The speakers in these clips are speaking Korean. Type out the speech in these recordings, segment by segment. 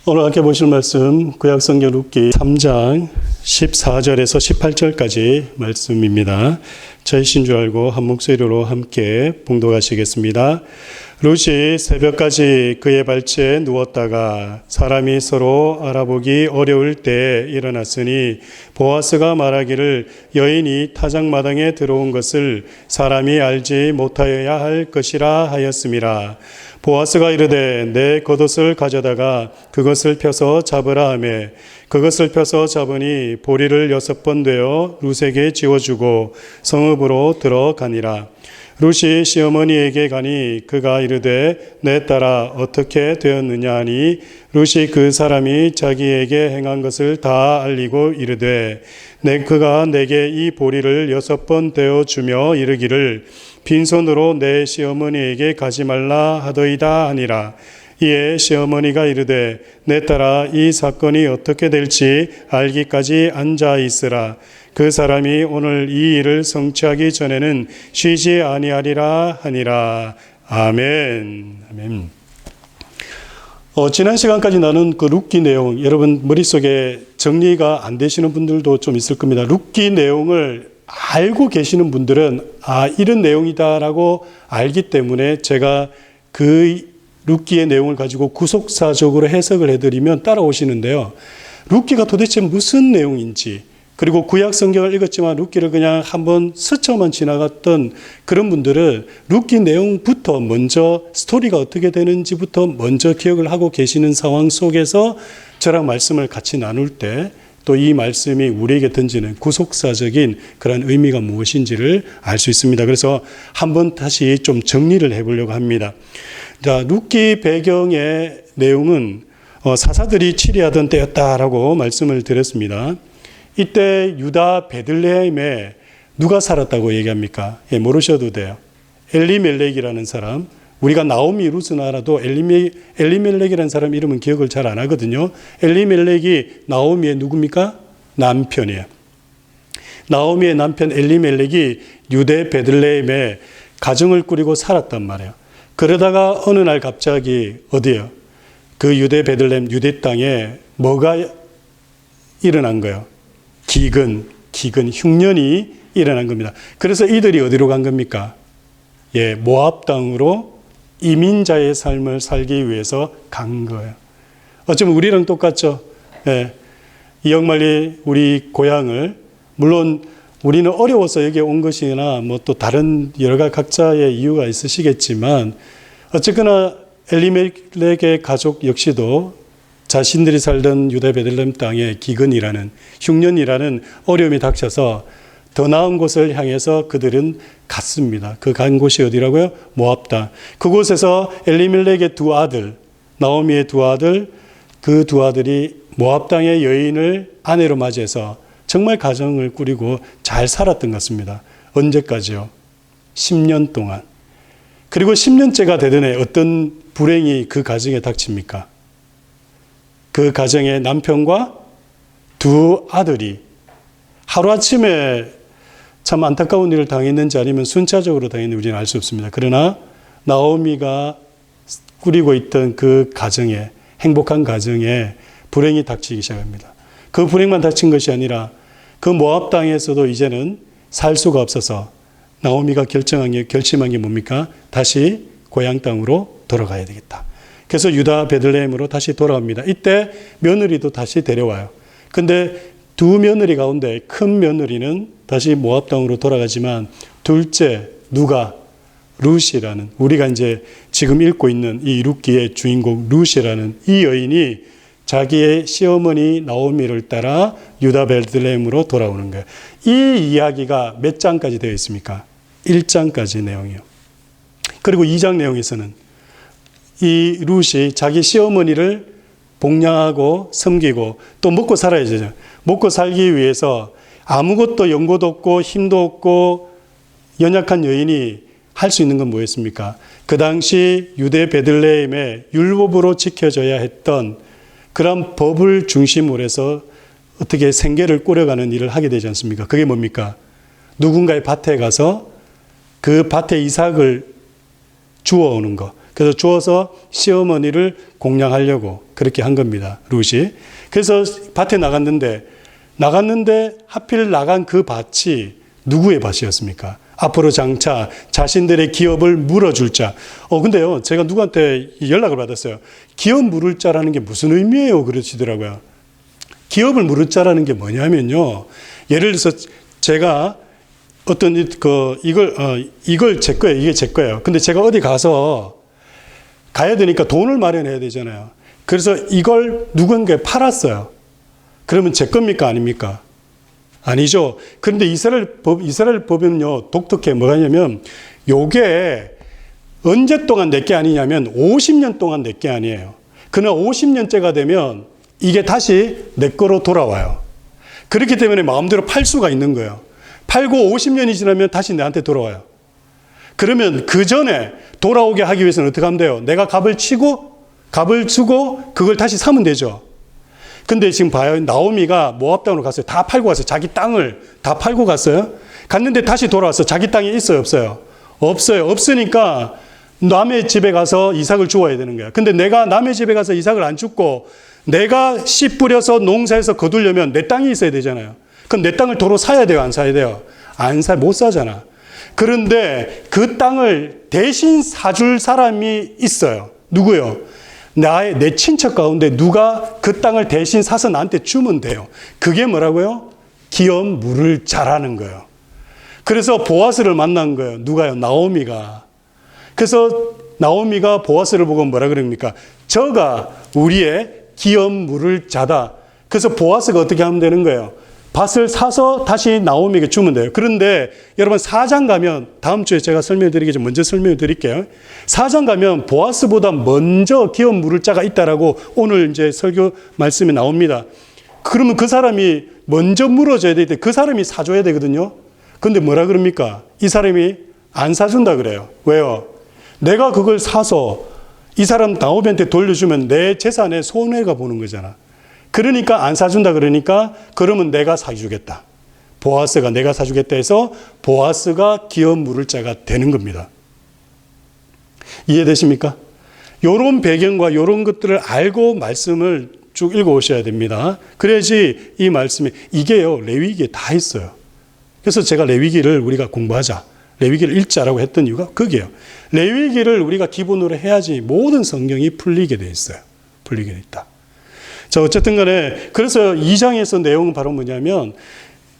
오늘 함께 보실 말씀 구약성경 룻기 3장 14절에서 18절까지 말씀입니다. 저희신 줄 알고 한 목소리로 함께 봉독하시겠습니다. 룻이 새벽까지 그의 발치에 누웠다가 사람이 서로 알아보기 어려울 때 일어났으니 보아스가 말하기를 여인이 타작마당에 들어온 것을 사람이 알지 못하여야 할 것이라 하였음이라. 보아스가 이르되 내 겉옷을 가져다가 그것을 펴서 잡으라 하매 그것을 펴서 잡으니 보리를 6번 되어 룻에게 지워주고 성읍으로 들어가니라. 룻이 시어머니에게 가니 그가 이르되 내 딸아 어떻게 되었느냐 하니 룻이 그 사람이 자기에게 행한 것을 다 알리고 이르되 그가 내게 이 보리를 6번 되어 주며 이르기를 빈손으로 내 시어머니에게 가지 말라 하더이다 하니라. 이에 시어머니가 이르되 내 딸아 이 사건이 어떻게 될지 알기까지 앉아 있으라. 그 사람이 오늘 이 일을 성취하기 전에는 쉬지 아니하리라 하니라. 아멘. 아멘. 지난 시간까지 나눈 그 룻기 내용, 여러분 머릿속에 정리가 안 되시는 분들도 좀 있을 겁니다. 룻기 내용을 알고 계시는 분들은 이런 내용이다라고 알기 때문에 제가 그 룻기의 내용을 가지고 구속사적으로 해석을 해드리면 따라오시는데요. 룻기가 도대체 무슨 내용인지, 그리고 구약 성경을 읽었지만 룻기를 그냥 한번 스쳐만 지나갔던 그런 분들은 룻기 내용부터 먼저 스토리가 어떻게 되는지부터 먼저 기억을 하고 계시는 상황 속에서 저랑 말씀을 같이 나눌 때 또 이 말씀이 우리에게 던지는 구속사적인 그런 의미가 무엇인지를 알 수 있습니다. 그래서 한번 다시 좀 정리를 해보려고 합니다. 자, 룻기 배경의 내용은 사사들이 치리하던 때였다라고 말씀을 드렸습니다. 이때 유다 베들레헴에 누가 살았다고 얘기합니까? 모르셔도 돼요. 엘리멜렉이라는 사람, 우리가 나오미 룻은 알아도 엘리멜렉이라는 사람 이름은 기억을 잘 안 하거든요. 엘리멜렉이 나오미의 누굽니까? 남편이에요. 나오미의 남편 엘리멜렉이 유대 베들레헴에 가정을 꾸리고 살았단 말이에요. 그러다가 어느 날 갑자기 어디요? 그 유대 베들레헴 유대 땅에 뭐가 일어난 거예요? 기근, 흉년이 일어난 겁니다. 그래서 이들이 어디로 간 겁니까? 모압 땅으로 이민자의 삶을 살기 위해서 간 거예요. 어쩌면 우리랑 똑같죠. 이역말리 우리 고향을, 물론 우리는 어려워서 여기 온 것이나 뭐 또 다른 여러 가지 각자의 이유가 있으시겠지만 어쨌거나 엘리멜렉의 가족 역시도 자신들이 살던 유대 베들레헴 땅에 기근이라는 흉년이라는 어려움이 닥쳐서 더 나은 곳을 향해서 그들은 갔습니다. 그 간 곳이 어디라고요? 모압 땅. 그곳에서 엘리멜렉의 두 아들, 나오미의 두 아들, 그 두 아들이 모압 땅의 여인을 아내로 맞이해서 정말 가정을 꾸리고 잘 살았던 것 같습니다. 언제까지요? 10년 동안. 그리고 10년째가 되던 해 어떤 불행이 그 가정에 닥칩니까? 그 가정의 남편과 두 아들이 하루아침에 참 안타까운 일을 당했는지 아니면 순차적으로 당했는지 우리는 알 수 없습니다. 그러나 나오미가 꾸리고 있던 그 가정에, 행복한 가정에 불행이 닥치기 시작합니다. 그 불행만 닥친 것이 아니라 그 모압 땅에서도 이제는 살 수가 없어서 나오미가 결심한 게 뭡니까? 다시 고향 땅으로 돌아가야 되겠다. 그래서 유다 베들레헴으로 다시 돌아갑니다. 이때 며느리도 다시 데려와요. 근데 두 며느리 가운데 큰 며느리는 다시 모압 땅으로 돌아가지만 둘째 누가? 룻이라는, 우리가 이제 지금 읽고 있는 이 룻기의 주인공 룻이라는 이 여인이 자기의 시어머니 나오미를 따라 유다 베들레헴으로 돌아오는 거예요. 이 이야기가 몇 장까지 되어 있습니까? 1장까지 내용이요. 그리고 2장 내용에서는 이 룻이 자기 시어머니를 복양하고 섬기고 또 먹고 살아야 되죠. 먹고 살기 위해서 아무것도 연고도 없고 힘도 없고 연약한 여인이 할 수 있는 건 뭐였습니까? 그 당시 유대 베들레헴의 율법으로 지켜져야 했던 그런 법을 중심으로 해서 어떻게 생계를 꾸려가는 일을 하게 되지 않습니까? 그게 뭡니까? 누군가의 밭에 가서 그 밭에 이삭을 주워오는 거. 그래서 주워서 시어머니를 공양하려고 그렇게 한 겁니다. 룻이. 그래서 밭에 나갔는데 하필 나간 그 밭이 누구의 밭이었습니까? 앞으로 장차 자신들의 기업을 물어줄 자. 근데요, 제가 누구한테 연락을 받았어요. 기업 물을 자라는 게 무슨 의미예요? 그러시더라고요. 기업을 물을 자라는 게 뭐냐면요. 예를 들어서 제가 어떤 이걸 제 거예요. 이게 제 거예요. 근데 제가 어디 가야 되니까 돈을 마련해야 되잖아요. 그래서 이걸 누군가에 팔았어요. 그러면 제 겁니까? 아닙니까? 아니죠. 그런데 이스라엘 법에는요, 독특해. 뭐냐면, 요게 언제 동안 내 게 아니냐면, 50년 동안 내 게 아니에요. 그러나 50년째가 되면, 이게 다시 내 거로 돌아와요. 그렇기 때문에 마음대로 팔 수가 있는 거예요. 팔고 50년이 지나면 다시 내한테 돌아와요. 그러면 그 전에 돌아오게 하기 위해서는 어떻게 하면 돼요? 내가 값을 주고, 그걸 다시 사면 되죠. 근데 지금 봐요. 나오미가 모압 땅으로 갔어요. 다 팔고 갔어요. 자기 땅을 다 팔고 갔어요. 갔는데 다시 돌아왔어. 자기 땅이 있어요? 없어요? 없어요. 없으니까 남의 집에 가서 이삭을 주어야 되는 거야. 근데 내가 남의 집에 가서 이삭을 안 줍고 내가 씨 뿌려서 농사해서 거두려면 내 땅이 있어야 되잖아요. 그럼 내 땅을 도로 사야 돼요? 안 사야 돼요? 못 사잖아. 그런데 그 땅을 대신 사줄 사람이 있어요. 누구요? 내 친척 가운데 누가 그 땅을 대신 사서 나한테 주면 돼요. 그게 뭐라고요? 기업 물을 자라는 거예요. 그래서 보아스를 만난 거예요. 누가요? 나오미가. 그래서 나오미가 보아스를 보고 뭐라 그럽니까? 저가 우리의 기업 물을 자다. 그래서 보아스가 어떻게 하면 되는 거예요? 밭을 사서 다시 나오미에게 주면 돼요. 그런데 여러분 4장 가면 다음 주에 제가 설명드리기 전에 먼저 설명을 드릴게요. 4장 가면 보아스보다 먼저 기업 물을 자가 있다라고 오늘 이제 설교 말씀에 나옵니다. 그러면 그 사람이 먼저 물어줘야 되는데 그 사람이 사줘야 되거든요. 근데 뭐라 그럽니까? 이 사람이 안 사준다 그래요. 왜요? 내가 그걸 사서 이 사람 나오미한테 돌려주면 내 재산에 손해가 보는 거잖아. 그러니까 안 사준다 그러니까 그러면 내가 사주겠다. 보아스가 내가 사주겠다 해서 보아스가 기업 물을 자가 되는 겁니다. 이해되십니까? 이런 배경과 이런 것들을 알고 말씀을 쭉 읽어오셔야 됩니다. 그래야지 이 말씀이 이게요 레위기에 다 있어요. 그래서 제가 레위기를 우리가 공부하자. 레위기를 읽자라고 했던 이유가 그게요. 레위기를 우리가 기본으로 해야지 모든 성경이 풀리게 돼 있어요. 풀리게 돼 있다. 자, 어쨌든 간에, 그래서 2장에서 내용은 바로 뭐냐면,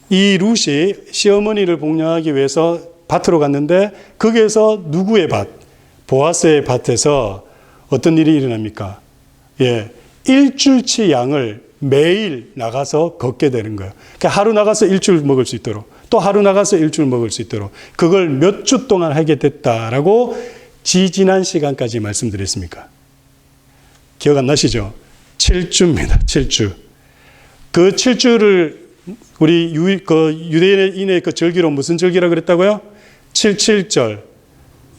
이 룻이 시어머니를 복양하기 위해서 밭으로 갔는데, 거기에서 누구의 밭? 보아스의 밭에서 어떤 일이 일어납니까? 일주일치 양을 매일 나가서 걷게 되는 거예요. 그러니까 하루 나가서 일주일 먹을 수 있도록, 또 하루 나가서 일주일 먹을 수 있도록, 그걸 몇 주 동안 하게 됐다라고 지지난 시간까지 말씀드렸습니까? 기억 안 나시죠? 7주입니다. 7주. 그 7주를 우리 유대인의 그 절기로 무슨 절기라고 그랬다고요? 77절.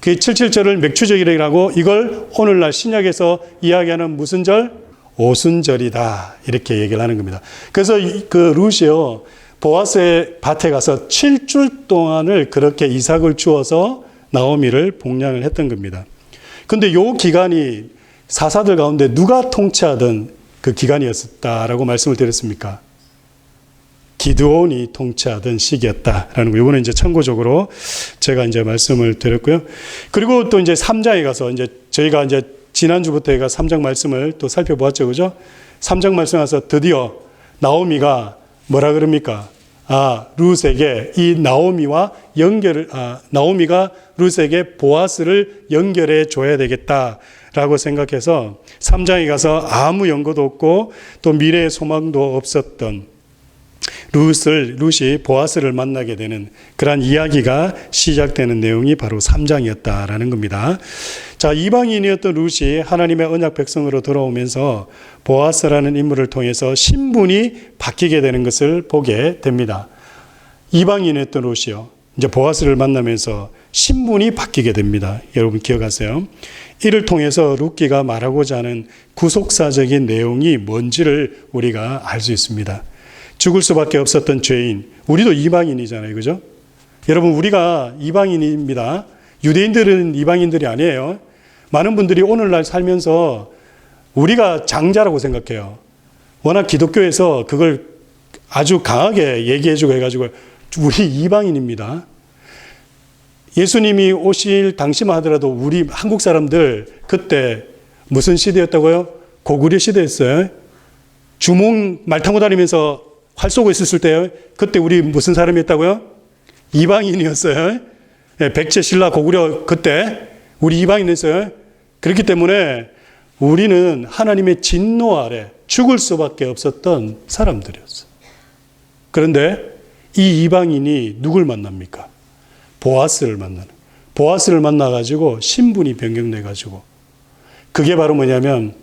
그 77절을 맥추절이라고 이걸 오늘날 신약에서 이야기하는 무슨 절? 오순절이다. 이렇게 얘기를 하는 겁니다. 그래서 그 룻이요. 보아스의 밭에 가서 7주 동안을 그렇게 이삭을 주어서 나오미를 복양을 했던 겁니다. 근데 요 기간이 사사들 가운데 누가 통치하던 그 기간이었다라고 말씀을 드렸습니까? 기드온이 통치하던 시기였다라는 거. 이거는 이제 참고적으로 제가 이제 말씀을 드렸고요. 그리고 또 이제 3장에 가서 이제 저희가 이제 지난주부터 제가 3장 말씀을 또 살펴보았죠. 그죠? 3장 말씀 와서 드디어 나오미가 뭐라 그럽니까? 룻에게 이 나오미가 룻에게 보아스를 연결해 줘야 되겠다라고 생각해서 3장에 가서 아무 연고도 없고 또 미래의 소망도 없었던 룻이 보아스를 만나게 되는 그러한 이야기가 시작되는 내용이 바로 3장이었다라는 겁니다. 자, 이방인이었던 룻이 하나님의 언약 백성으로 돌아오면서 보아스라는 인물을 통해서 신분이 바뀌게 되는 것을 보게 됩니다. 이방인이었던 룻이요. 이제 보아스를 만나면서 신분이 바뀌게 됩니다. 여러분 기억하세요. 이를 통해서 룻기가 말하고자 하는 구속사적인 내용이 뭔지를 우리가 알 수 있습니다. 죽을 수밖에 없었던 죄인, 우리도 이방인이잖아요. 그죠? 여러분 우리가 이방인입니다. 유대인들은 이방인들이 아니에요. 많은 분들이 오늘날 살면서 우리가 장자라고 생각해요. 워낙 기독교에서 그걸 아주 강하게 얘기해주고 해가지고 우리 이방인입니다. 예수님이 오실 당시만 하더라도 우리 한국 사람들 그때 무슨 시대였다고요? 고구려 시대였어요. 주몽 말 타고 다니면서 활 쏘고 있었을 때요. 그때 우리 무슨 사람이었다고요? 이방인이었어요. 백제 신라 고구려 그때 우리 이방인이었어요. 그렇기 때문에 우리는 하나님의 진노 아래 죽을 수밖에 없었던 사람들이었어요. 그런데 이 이방인이 누굴 만납니까? 보아스를 만나는. 보아스를 만나가지고 신분이 변경돼가지고 그게 바로 뭐냐면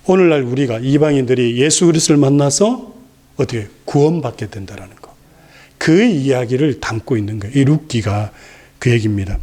오늘날 우리가 이방인들이 예수 그리스도를 만나서 어떻게 구원받게 된다라는 거. 그 이야기를 담고 있는 거예요. 이 룻기가 그 얘기입니다.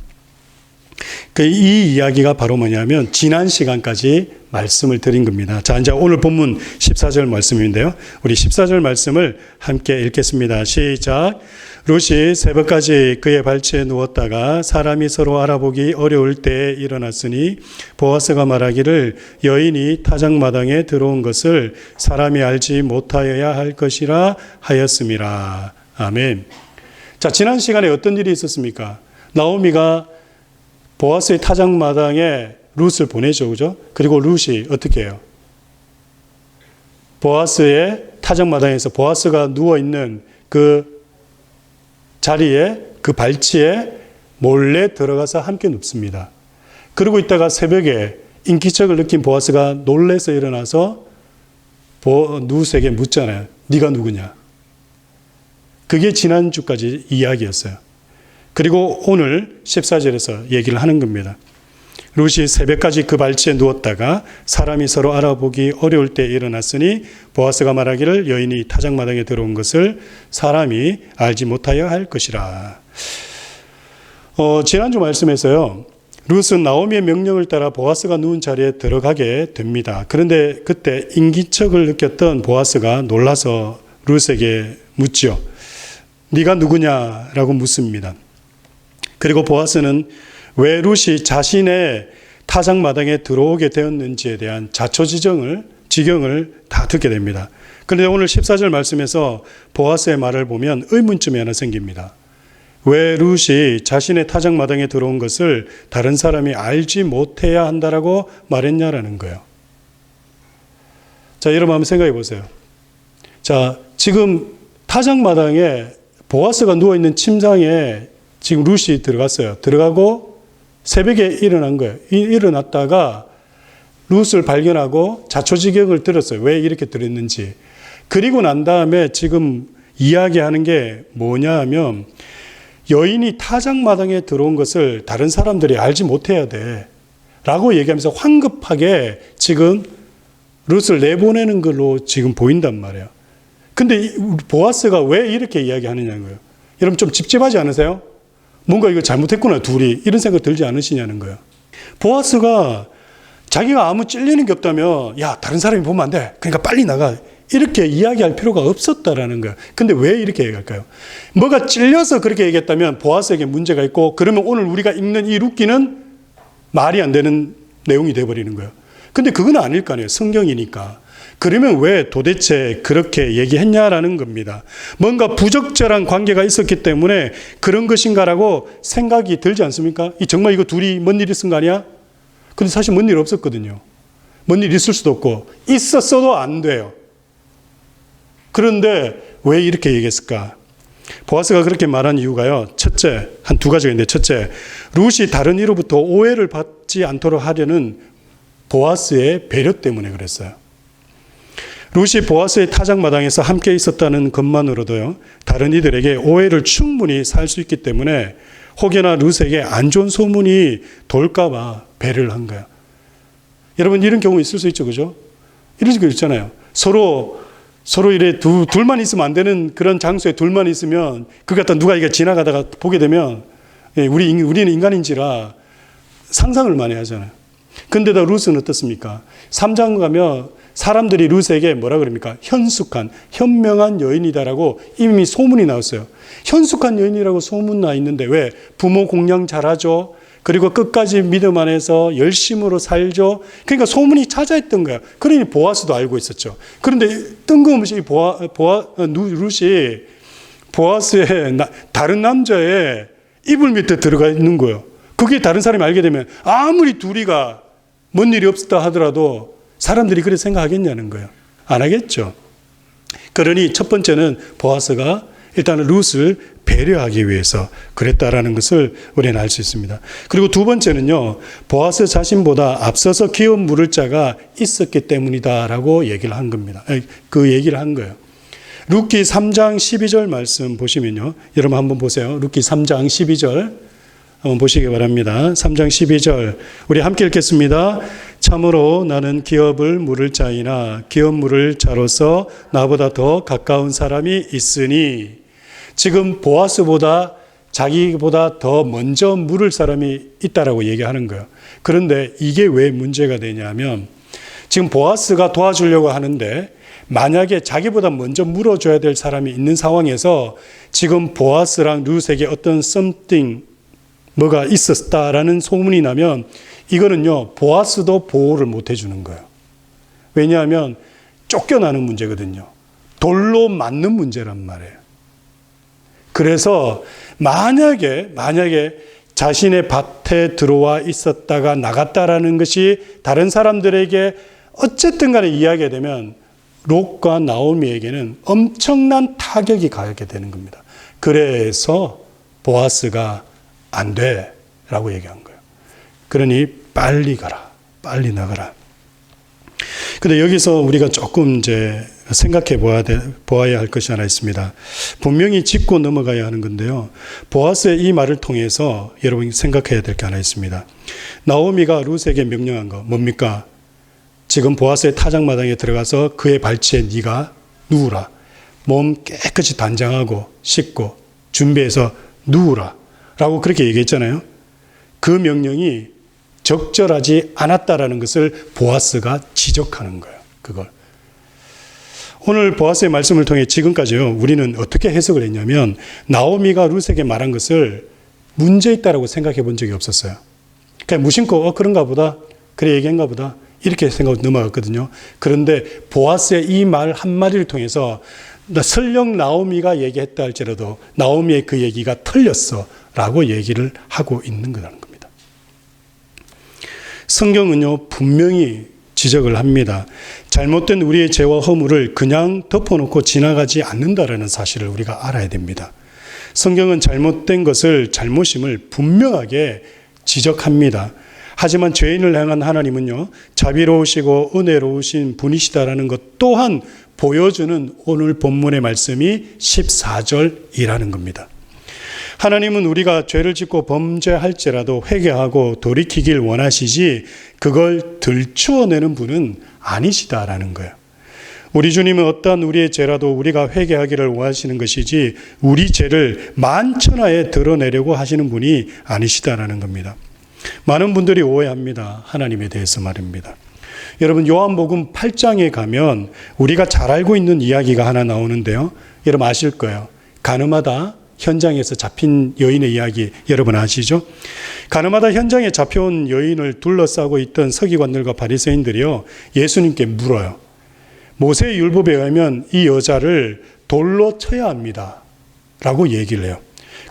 이 이야기가 바로 뭐냐면 지난 시간까지 말씀을 드린 겁니다. 자, 이제 오늘 본문 14절 말씀인데요. 우리 14절 말씀을 함께 읽겠습니다. 시작. 룻이 새벽까지 그의 발치에 누웠다가 사람이 서로 알아보기 어려울 때에 일어났으니 보아스가 말하기를 여인이 타작마당에 들어온 것을 사람이 알지 못하여야 할 것이라 하였음이라. 아멘. 자, 지난 시간에 어떤 일이 있었습니까? 나오미가 보아스의 타작마당에 룻을 보내죠. 그죠? 그리고 룻이 어떻게 해요? 보아스의 타작마당에서 보아스가 누워있는 그 자리에 그 발치에 몰래 들어가서 함께 눕습니다. 그러고 있다가 새벽에 인기척을 느낀 보아스가 놀래서 일어나서 룻에게 묻잖아요. 네가 누구냐? 그게 지난주까지 이야기였어요. 그리고 오늘 14절에서 얘기를 하는 겁니다. 룻이 새벽까지 그 발치에 누웠다가 사람이 서로 알아보기 어려울 때 일어났으니 보아스가 말하기를 여인이 타작마당에 들어온 것을 사람이 알지 못하여 할 것이라. 지난주 말씀에서요. 룻은 나오미의 명령을 따라 보아스가 누운 자리에 들어가게 됩니다. 그런데 그때 인기척을 느꼈던 보아스가 놀라서 룻에게 묻죠. 네가 누구냐라고 묻습니다. 그리고 보아스는 왜 룻이 자신의 타작마당에 들어오게 되었는지에 대한 자초지경을 다 듣게 됩니다. 그런데 오늘 14절 말씀에서 보아스의 말을 보면 의문점이 하나 생깁니다. 왜 룻이 자신의 타작마당에 들어온 것을 다른 사람이 알지 못해야 한다라고 말했냐라는 거예요. 자, 여러분 한번 생각해 보세요. 자, 지금 타작마당에 보아스가 누워있는 침상에 지금 룻이 들어갔어요. 들어가고 새벽에 일어난 거예요. 일어났다가 룻을 발견하고 자초지경을 들었어요. 왜 이렇게 들었는지. 그리고 난 다음에 지금 이야기하는 게 뭐냐 하면 여인이 타작마당에 들어온 것을 다른 사람들이 알지 못해야 돼. 라고 얘기하면서 황급하게 지금 룻을 내보내는 걸로 지금 보인단 말이에요. 근데 보아스가 왜 이렇게 이야기하느냐는 거예요. 여러분 좀 찝찝하지 않으세요? 뭔가 이거 잘못했구나 둘이 이런 생각 들지 않으시냐는 거예요. 보아스가 자기가 아무 찔리는 게 없다면 야 다른 사람이 보면 안 돼. 그러니까 빨리 나가. 이렇게 이야기할 필요가 없었다라는 거예요. 근데 왜 이렇게 얘기할까요? 뭐가 찔려서 그렇게 얘기했다면 보아스에게 문제가 있고 그러면 오늘 우리가 읽는 이 룻기는 말이 안 되는 내용이 돼버리는 거예요. 근데 그건 아닐 거 아니에요. 성경이니까. 그러면 왜 도대체 그렇게 얘기했냐라는 겁니다. 뭔가 부적절한 관계가 있었기 때문에 그런 것인가라고 생각이 들지 않습니까? 정말 이거 둘이 뭔 일 있은 거 아니야? 근데 사실 뭔 일 없었거든요. 뭔 일 있을 수도 없고 있었어도 안 돼요. 그런데 왜 이렇게 얘기했을까? 보아스가 그렇게 말한 이유가요. 첫째, 한 두 가지가 있는데 첫째, 룻이 다른 이로부터 오해를 받지 않도록 하려는 보아스의 배려 때문에 그랬어요. 룻이 보아스의 타작마당에서 함께 있었다는 것만으로도요, 다른 이들에게 오해를 충분히 살 수 있기 때문에 혹여나 룻에게 안 좋은 소문이 돌까봐 배려를 한 거야. 여러분, 이런 경우 있을 수 있죠, 그죠? 이런 경우 있잖아요. 서로 이래 둘만 있으면 안 되는 그런 장소에 둘만 있으면, 그 갖다 누가 이게 지나가다가 보게 되면, 우리는 인간인지라 상상을 많이 하잖아요. 근데다 룻은 어떻습니까? 3장 가면 사람들이 룻에게 뭐라 그럽니까? 현명한 여인이다라고 이미 소문이 나왔어요. 현숙한 여인이라고 소문 나 있는데 왜? 부모 공양 잘하죠. 그리고 끝까지 믿음 안에서 열심으로 살죠. 그러니까 소문이 찾아있던 거예요. 그러니 보아스도 알고 있었죠. 그런데 뜬금없이 룻이 보아스의 다른 남자의 이불 밑에 들어가 있는 거예요. 그게 다른 사람이 알게 되면 아무리 둘이가 뭔 일이 없었다 하더라도 사람들이 그렇게 생각하겠냐는 거예요. 안 하겠죠. 그러니 첫 번째는 보아스가 일단은 룻을 배려하기 위해서 그랬다라는 것을 우리는 알 수 있습니다. 그리고 두 번째는요, 보아스 자신보다 앞서서 기업 물을 자가 있었기 때문이다라고 얘기를 한 겁니다. 그 얘기를 한 거예요. 룻기 3장 12절 말씀 보시면요, 여러분 한번 보세요. 룻기 3장 12절 한번 보시기 바랍니다. 3장 12절 우리 함께 읽겠습니다. 참으로 나는 기업을 물을 자이나 기업 물을 자로서 나보다 더 가까운 사람이 있으니, 지금 보아스보다 자기보다 더 먼저 물을 사람이 있다라고 얘기하는 거예요. 그런데 이게 왜 문제가 되냐면, 지금 보아스가 도와주려고 하는데 만약에 자기보다 먼저 물어줘야 될 사람이 있는 상황에서 지금 보아스랑 룻에게 어떤 something 뭐가 있었다라는 소문이 나면 이거는요, 보아스도 보호를 못 해주는 거예요. 왜냐하면 쫓겨나는 문제거든요. 돌로 맞는 문제란 말이에요. 그래서 만약에 자신의 밭에 들어와 있었다가 나갔다라는 것이 다른 사람들에게 어쨌든 간에 이야기가 되면 롯과 나오미에게는 엄청난 타격이 가게 되는 겁니다. 그래서 보아스가 안 돼 라고 얘기한 거예요. 그러니 빨리 가라, 빨리 나가라. 근데 여기서 우리가 조금 이제 생각해 보아야 할 것이 하나 있습니다. 분명히 짚고 넘어가야 하는 건데요. 보아스의 이 말을 통해서 여러분이 생각해야 될 게 하나 있습니다. 나오미가 룻에게 명령한 거 뭡니까? 지금 보아스의 타작마당에 들어가서 그의 발치에 네가 누우라. 몸 깨끗이 단장하고 씻고 준비해서 누우라 라고 그렇게 얘기했잖아요. 그 명령이 적절하지 않았다라는 것을 보아스가 지적하는 거예요. 그걸. 오늘 보아스의 말씀을 통해 지금까지요, 우리는 어떻게 해석을 했냐면, 나오미가 룻에게 말한 것을 문제 있다라고 생각해 본 적이 없었어요. 그냥 무심코 그런가 보다, 그래 얘기한가 보다 이렇게 생각하고 넘어갔거든요. 그런데 보아스의 이 말 한마디를 통해서 설령 나오미가 얘기했다 할지라도 나오미의 그 얘기가 틀렸어 라고 얘기를 하고 있는 거라는 겁니다. 성경은요, 분명히 지적을 합니다. 잘못된 우리의 죄와 허물을 그냥 덮어놓고 지나가지 않는다라는 사실을 우리가 알아야 됩니다. 성경은 잘못된 것을, 잘못임을 분명하게 지적합니다. 하지만 죄인을 향한 하나님은요, 자비로우시고 은혜로우신 분이시다라는 것 또한 보여주는 오늘 본문의 말씀이 14절이라는 겁니다. 하나님은 우리가 죄를 짓고 범죄할지라도 회개하고 돌이키길 원하시지 그걸 들추어내는 분은 아니시다라는 거예요. 우리 주님은 어떠한 우리의 죄라도 우리가 회개하기를 원하시는 것이지 우리 죄를 만천하에 드러내려고 하시는 분이 아니시다라는 겁니다. 많은 분들이 오해합니다. 하나님에 대해서 말입니다. 여러분, 요한복음 8장에 가면 우리가 잘 알고 있는 이야기가 하나 나오는데요. 여러분 아실 거예요. 가늠하다 현장에서 잡힌 여인의 이야기 여러분 아시죠? 가늠하다 현장에 잡혀온 여인을 둘러싸고 있던 서기관들과 바리새인들이요, 예수님께 물어요. 모세의 율법에 의하면 이 여자를 돌로 쳐야 합니다 라고 얘기를 해요.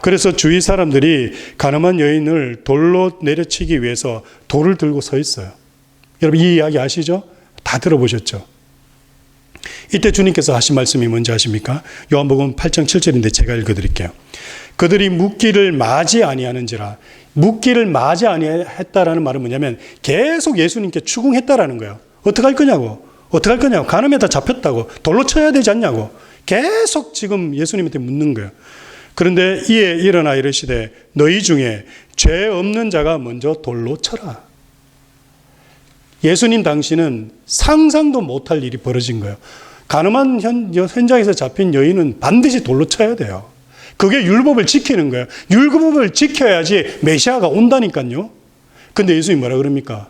그래서 주위 사람들이 가늠한 여인을 돌로 내려치기 위해서 돌을 들고 서 있어요. 여러분 이 이야기 아시죠? 다 들어보셨죠? 이때 주님께서 하신 말씀이 뭔지 아십니까? 요한복음 8장 7절인데 제가 읽어드릴게요. 그들이 묻기를 마지 아니하는지라. 묻기를 마지 아니했다라는 말은 뭐냐면 계속 예수님께 추궁했다라는 거예요. 어떡할 거냐고. 어떡할 거냐고. 간음에다 잡혔다고. 돌로 쳐야 되지 않냐고. 계속 지금 예수님한테 묻는 거예요. 그런데 이에 일어나 이르시되 너희 중에 죄 없는 자가 먼저 돌로 쳐라. 예수님 당시는 상상도 못할 일이 벌어진 거예요. 가늠한 현장에서 잡힌 여인은 반드시 돌로 쳐야 돼요. 그게 율법을 지키는 거예요. 율법을 지켜야지 메시아가 온다니까요. 근데 예수님이 뭐라 그럽니까?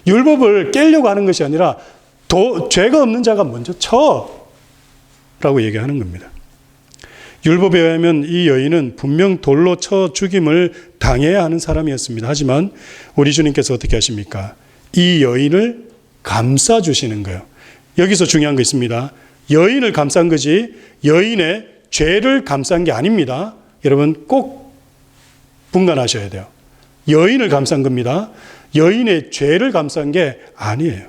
율법을 깨려고 하는 것이 아니라 죄가 없는 자가 먼저 쳐 라고 얘기하는 겁니다. 율법에 의하면 이 여인은 분명 돌로 쳐 죽임을 당해야 하는 사람이었습니다. 하지만 우리 주님께서 어떻게 하십니까? 이 여인을 감싸주시는 거예요. 여기서 중요한 거 있습니다. 여인을 감싼 거지 여인의 죄를 감싼 게 아닙니다. 여러분 꼭 분간하셔야 돼요. 여인을 감싼 겁니다. 여인의 죄를 감싼 게 아니에요.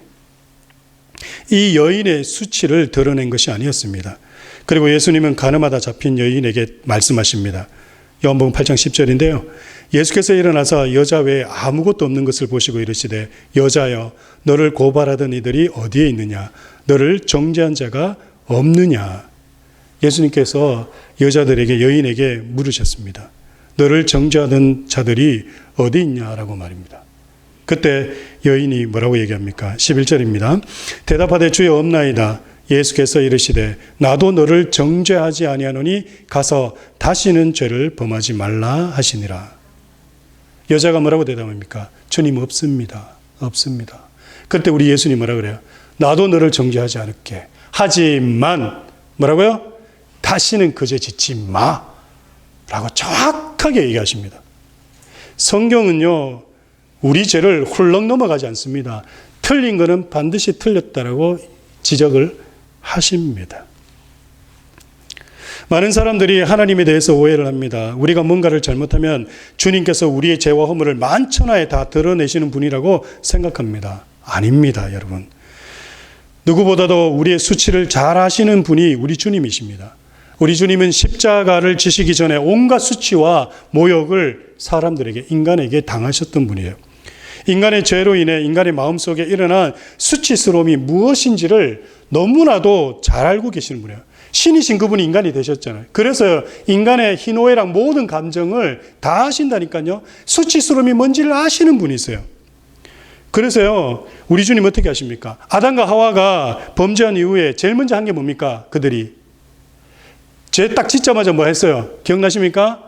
이 여인의 수치를 드러낸 것이 아니었습니다. 그리고 예수님은 가늠하다 잡힌 여인에게 말씀하십니다. 요한복음 8장 10절인데요. 예수께서 일어나서 여자 외에 아무것도 없는 것을 보시고 이르시되 여자여 너를 고발하던 이들이 어디에 있느냐 너를 정죄한 자가 없느냐. 예수님께서 여자들에게 여인에게 물으셨습니다. 너를 정죄하던 자들이 어디 있냐라고 말입니다. 그때 여인이 뭐라고 얘기합니까? 11절입니다. 대답하되 주여 없나이다. 예수께서 이르시되 나도 너를 정죄하지 아니하노니 가서 다시는 죄를 범하지 말라 하시니라. 여자가 뭐라고 대답합니까? 주님 없습니다. 없습니다. 그때 우리 예수님 뭐라 그래요? 나도 너를 정죄하지 않을게. 하지만 뭐라고요? 다시는 그 죄 짓지 마 라고 정확하게 얘기하십니다. 성경은요 우리 죄를 훌렁 넘어가지 않습니다. 틀린 거는 반드시 틀렸다라고 지적을 하십니다. 많은 사람들이 하나님에 대해서 오해를 합니다. 우리가 뭔가를 잘못하면 주님께서 우리의 죄와 허물을 만천하에 다 드러내시는 분이라고 생각합니다. 아닙니다, 여러분. 누구보다도 우리의 수치를 잘 아시는 분이 우리 주님이십니다. 우리 주님은 십자가를 지시기 전에 온갖 수치와 모욕을 사람들에게, 인간에게 당하셨던 분이에요. 인간의 죄로 인해 인간의 마음속에 일어난 수치스러움이 무엇인지를 너무나도 잘 알고 계시는 분이에요. 신이신 그분이 인간이 되셨잖아요. 그래서 인간의 희노애락 모든 감정을 다 아신다니까요. 수치스러움이 뭔지를 아시는 분이세요. 그래서요, 우리 주님 어떻게 하십니까? 아담과 하와가 범죄한 이후에 제일 먼저 한 게 뭡니까? 그들이 죄 딱 짓자마자 뭐 했어요? 기억나십니까?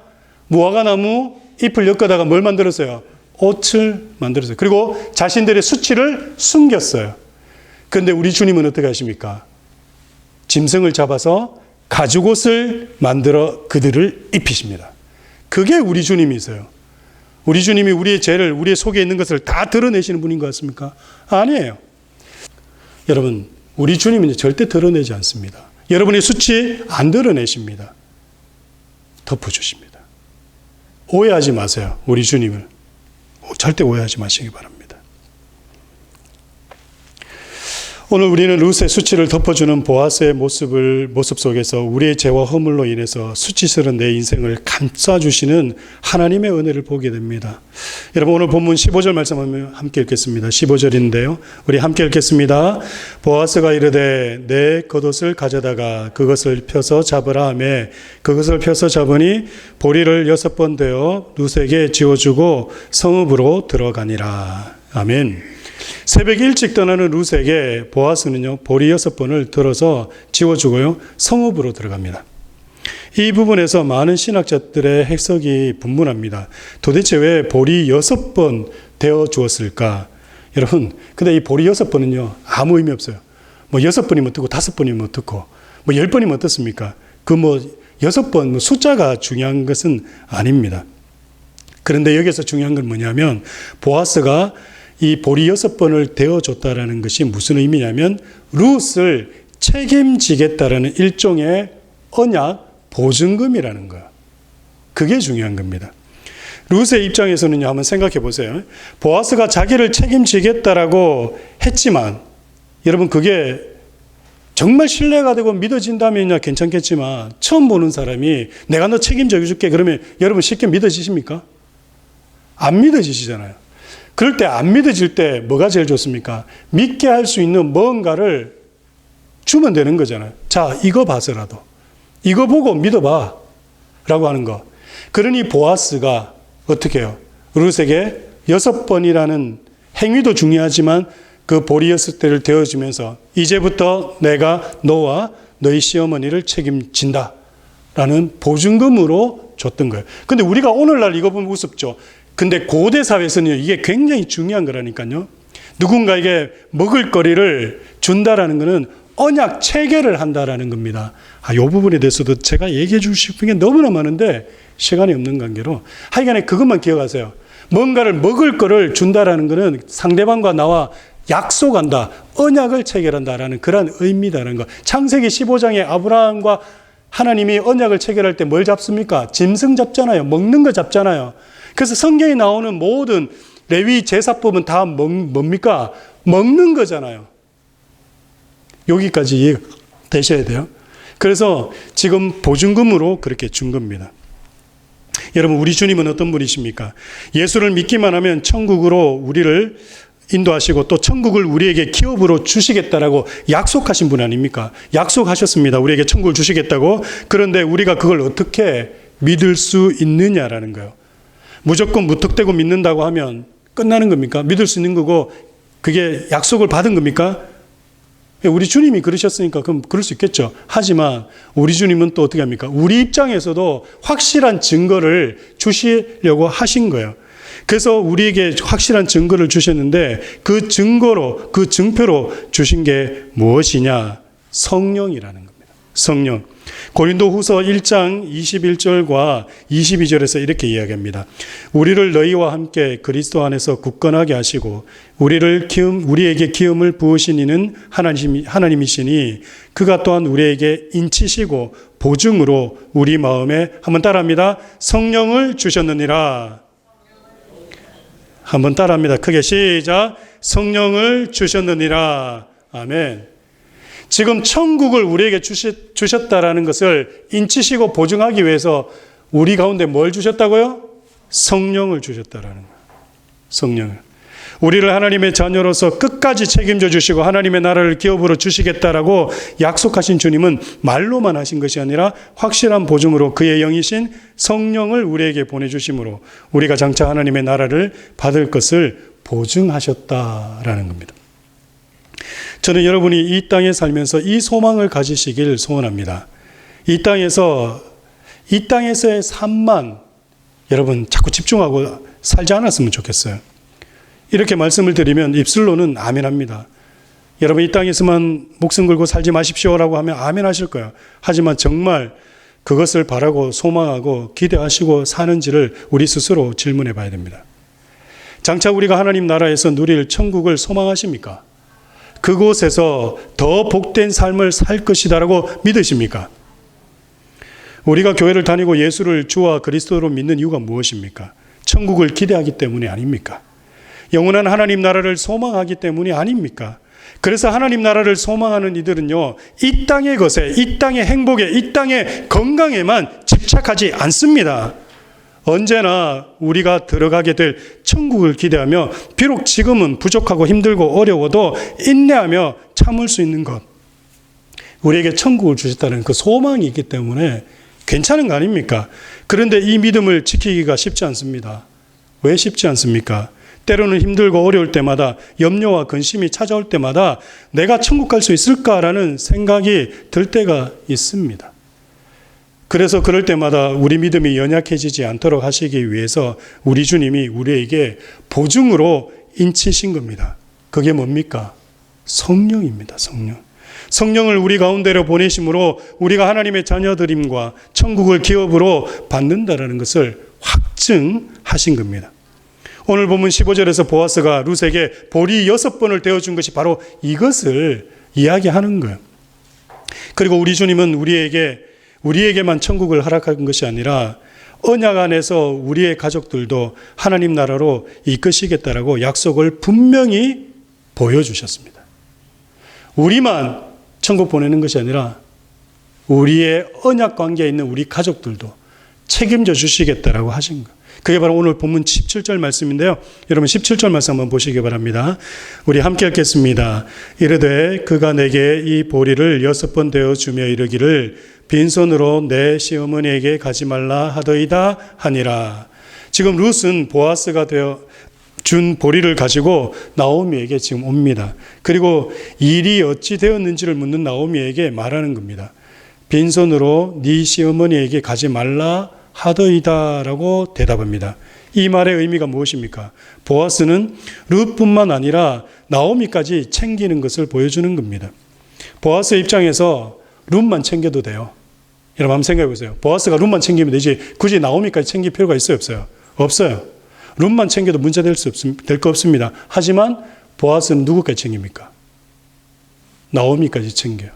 무화과나무 잎을 엮어다가 뭘 만들었어요? 옷을 만들었어요. 그리고 자신들의 수치를 숨겼어요. 그런데 우리 주님은 어떻게 하십니까? 짐승을 잡아서 가죽옷을 만들어 그들을 입히십니다. 그게 우리 주님이세요. 우리 주님이 우리의 죄를, 우리의 속에 있는 것을 다 드러내시는 분인 것 같습니까? 아니에요. 여러분, 우리 주님은 절대 드러내지 않습니다. 여러분의 수치 안 드러내십니다. 덮어주십니다. 오해하지 마세요. 우리 주님을. 절대 오해하지 마시기 바랍니다. 오늘 우리는 룻의 수치를 덮어주는 보아스의 모습 속에서 우리의 죄와 허물로 인해서 수치스러운 내 인생을 감싸주시는 하나님의 은혜를 보게 됩니다. 여러분 오늘 본문 15절 말씀 함께 읽겠습니다. 15절인데요. 우리 함께 읽겠습니다. 보아스가 이르되 내 겉옷을 가져다가 그것을 펴서 잡으라 하며 그것을 펴서 잡으니 보리를 6번 되어 룻에게 지어주고 성읍으로 들어가니라. 아멘. 새벽 일찍 떠나는 룻에게 보아스는요, 보리 6번을 들어서 지워주고요, 성읍으로 들어갑니다. 이 부분에서 많은 신학자들의 해석이 분분합니다. 도대체 왜 보리 6번 되어 주었을까? 여러분, 근데 이 보리 6번은요, 아무 의미 없어요. 뭐 6번이면 어떻고, 5번이면 어떻고, 뭐 10번이면 어떻습니까? 그 뭐 6번, 숫자가 중요한 것은 아닙니다. 그런데 여기서 중요한 건 뭐냐면, 보아스가 이 보리 6번을 대어줬다라는 것이 무슨 의미냐면 룻을 책임지겠다라는 일종의 언약 보증금이라는 거예요. 그게 중요한 겁니다. 룻의 입장에서는요, 한번 생각해 보세요. 보아스가 자기를 책임지겠다라고 했지만 여러분 그게 정말 신뢰가 되고 믿어진다면야 괜찮겠지만 처음 보는 사람이 내가 너 책임져 줄게 그러면 여러분 쉽게 믿어지십니까? 안 믿어지시잖아요. 그럴 때 안 믿어질 때 뭐가 제일 좋습니까? 믿게 할 수 있는 뭔가를 주면 되는 거잖아요. 자, 이거 봐서라도. 이거 보고 믿어봐. 라고 하는 거. 그러니 보아스가 어떻게 해요? 룻에게 6번이라는 행위도 중요하지만 그 보리 6대를 되어주면서 이제부터 내가 너와 너희 시어머니를 책임진다. 라는 보증금으로 줬던 거예요. 근데 우리가 오늘날 이거 보면 우습죠. 근데 고대 사회에서는 이게 굉장히 중요한 거라니까요. 누군가에게 먹을 거리를 준다라는 것은 언약 체계를 한다라는 겁니다. 이 부분에 대해서도 제가 얘기해 주고 싶은 게 너무나 많은데 시간이 없는 관계로 하여간에 그것만 기억하세요. 뭔가를 먹을 거를 준다라는 것은 상대방과 나와 약속한다, 언약을 체결한다라는 그런 의미다라는 거. 창세기 15장에 아브라함과 하나님이 언약을 체결할 때 뭘 잡습니까? 짐승 잡잖아요. 먹는 거 잡잖아요. 그래서 성경에 나오는 모든 레위 제사법은 다 뭡니까? 먹는 거잖아요. 여기까지 이해가 되셔야 돼요. 그래서 지금 보증금으로 그렇게 준 겁니다. 여러분, 우리 주님은 어떤 분이십니까? 예수를 믿기만 하면 천국으로 우리를 인도하시고 또 천국을 우리에게 기업으로 주시겠다라고 약속하신 분 아닙니까? 약속하셨습니다. 우리에게 천국을 주시겠다고. 그런데 우리가 그걸 어떻게 믿을 수 있느냐라는 거예요. 무조건 무턱대고 믿는다고 하면 끝나는 겁니까? 믿을 수 있는 거고 그게 약속을 받은 겁니까? 우리 주님이 그러셨으니까 그럼 그럴 수 있겠죠. 하지만 우리 주님은 또 어떻게 합니까? 우리 입장에서도 확실한 증거를 주시려고 하신 거예요. 그래서 우리에게 확실한 증거를 주셨는데 그 증거로, 그 증표로 주신 게 무엇이냐? 성령이라는 겁니다. 성령. 고린도후서 1장 21절과 22절에서 이렇게 이야기합니다. 우리를 너희와 함께 그리스도 안에서 굳건하게 하시고 우리에게 기름을 부으신 이는 하나님이시니 그가 또한 우리에게 인치시고 보증으로 우리 마음에 한번 따라합니다. 성령을 주셨느니라. 한번 따라합니다. 크게 시작. 성령을 주셨느니라. 아멘. 지금 천국을 우리에게 주셨다라는 것을 인치시고 보증하기 위해서 우리 가운데 뭘 주셨다고요? 성령을 주셨다라는 거예요. 성령을. 우리를 하나님의 자녀로서 끝까지 책임져 주시고 하나님의 나라를 기업으로 주시겠다라고 약속하신 주님은 말로만 하신 것이 아니라 확실한 보증으로 그의 영이신 성령을 우리에게 보내주심으로 우리가 장차 하나님의 나라를 받을 것을 보증하셨다라는 겁니다. 저는 여러분이 이 땅에 살면서 이 소망을 가지시길 소원합니다. 이 땅에서의 삶만 여러분 자꾸 집중하고 살지 않았으면 좋겠어요. 이렇게 말씀을 드리면 입술로는 아멘합니다. 여러분 이 땅에서만 목숨 걸고 살지 마십시오라고 하면 아멘 하실 거예요. 하지만 정말 그것을 바라고 소망하고 기대하시고 사는지를 우리 스스로 질문해 봐야 됩니다. 장차 우리가 하나님 나라에서 누릴 천국을 소망하십니까? 그곳에서 더 복된 삶을 살 것이다라고 믿으십니까? 우리가 교회를 다니고 예수를 주와 그리스도로 믿는 이유가 무엇입니까? 천국을 기대하기 때문이 아닙니까? 영원한 하나님 나라를 소망하기 때문이 아닙니까? 그래서 하나님 나라를 소망하는 이들은요, 이 땅의 것에, 이 땅의 행복에, 이 땅의 건강에만 집착하지 않습니다. 언제나 우리가 들어가게 될 천국을 기대하며 비록 지금은 부족하고 힘들고 어려워도 인내하며 참을 수 있는 것, 우리에게 천국을 주셨다는 그 소망이 있기 때문에 괜찮은 거 아닙니까? 그런데 이 믿음을 지키기가 쉽지 않습니다. 왜 쉽지 않습니까? 때로는 힘들고 어려울 때마다 염려와 근심이 찾아올 때마다 내가 천국 갈 수 있을까라는 생각이 들 때가 있습니다. 그래서 그럴 때마다 우리 믿음이 연약해지지 않도록 하시기 위해서 우리 주님이 우리에게 보증으로 인치신 겁니다. 그게 뭡니까? 성령입니다. 성령. 성령을 우리 가운데로 보내심으로 우리가 하나님의 자녀들임과 천국을 기업으로 받는다라는 것을 확증하신 겁니다. 오늘 본문 15절에서 보아스가 룻에게 보리 6번을 되어준 것이 바로 이것을 이야기하는 거예요. 그리고 우리 주님은 우리에게만 천국을 허락한 것이 아니라 언약 안에서 우리의 가족들도 하나님 나라로 이끄시겠다라고 약속을 분명히 보여주셨습니다. 우리만 천국 보내는 것이 아니라 우리의 언약 관계에 있는 우리 가족들도 책임져 주시겠다라고 하신 거예요. 그게 바로 오늘 본문 17절 말씀인데요. 여러분 17절 말씀 한번 보시기 바랍니다. 우리 함께 읽겠습니다. 이르되 그가 내게 이 보리를 6번 되어주며 이르기를 빈손으로 내 시어머니에게 가지 말라 하더이다 하니라. 지금 룻은 보아스가 되어 준 보리를 가지고 나오미에게 지금 옵니다. 그리고 일이 어찌 되었는지를 묻는 나오미에게 말하는 겁니다. 빈손으로 네 시어머니에게 가지 말라 하더이다라고 대답합니다. 이 말의 의미가 무엇입니까? 보아스는 룻뿐만 아니라 나오미까지 챙기는 것을 보여주는 겁니다. 보아스의 입장에서 룸만 챙겨도 돼요. 여러분 한번 생각해 보세요. 보아스가 룸만 챙기면 되지 굳이 나오미까지 챙길 필요가 있어요, 없어요? 없어요. 룸만 챙겨도 문제될 거 없습니다. 하지만 보아스는 누구까지 챙깁니까? 나오미까지 챙겨요.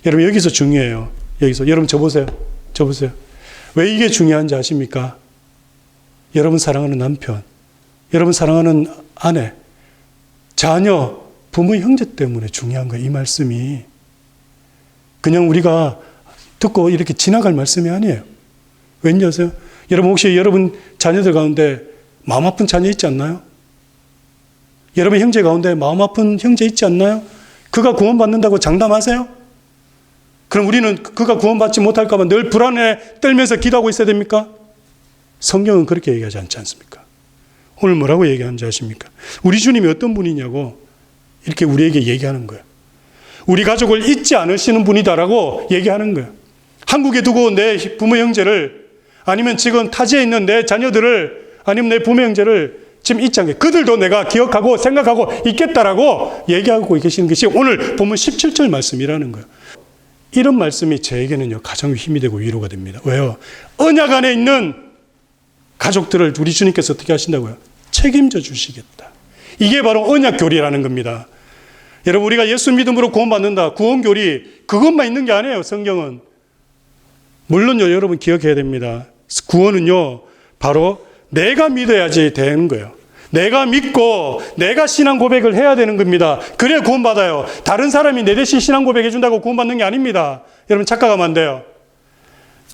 여러분 여기서 중요해요. 여기서 여러분 저 보세요. 왜 이게 중요한지 아십니까? 여러분 사랑하는 남편, 여러분 사랑하는 아내, 자녀, 부모, 형제 때문에 중요한 거예요. 이 말씀이 그냥 우리가 듣고 이렇게 지나갈 말씀이 아니에요. 왠지 아세요? 여러분 혹시 여러분 자녀들 가운데 마음 아픈 자녀 있지 않나요? 여러분 형제 가운데 마음 아픈 형제 있지 않나요? 그가 구원받는다고 장담하세요? 그럼 우리는 그가 구원받지 못할까 봐 늘 불안에 떨면서 기도하고 있어야 됩니까? 성경은 그렇게 얘기하지 않지 않습니까? 오늘 뭐라고 얘기하는지 아십니까? 우리 주님이 어떤 분이냐고 이렇게 우리에게 얘기하는 거예요. 우리 가족을 잊지 않으시는 분이다라고 얘기하는 거예요. 한국에 두고 내 부모 형제를 아니면 지금 타지에 있는 내 자녀들을 아니면 내 부모 형제를 지금 잊지 않게 그들도 내가 기억하고 생각하고 있겠다라고 얘기하고 계시는 것이 오늘 보면 17절 말씀이라는 거예요. 이런 말씀이 저에게는요 가장 힘이 되고 위로가 됩니다. 왜요? 언약 안에 있는 가족들을 우리 주님께서 어떻게 하신다고요? 책임져 주시겠다. 이게 바로 언약 교리라는 겁니다. 여러분 우리가 예수 믿음으로 구원받는다. 구원 교리 그것만 있는 게 아니에요. 성경은. 물론요 여러분 기억해야 됩니다. 구원은요 바로 내가 믿어야지 되는 거예요. 내가 믿고 내가 신앙 고백을 해야 되는 겁니다. 그래야 구원받아요. 다른 사람이 내 대신 신앙 고백해 준다고 구원받는 게 아닙니다. 여러분 착각하면 안 돼요.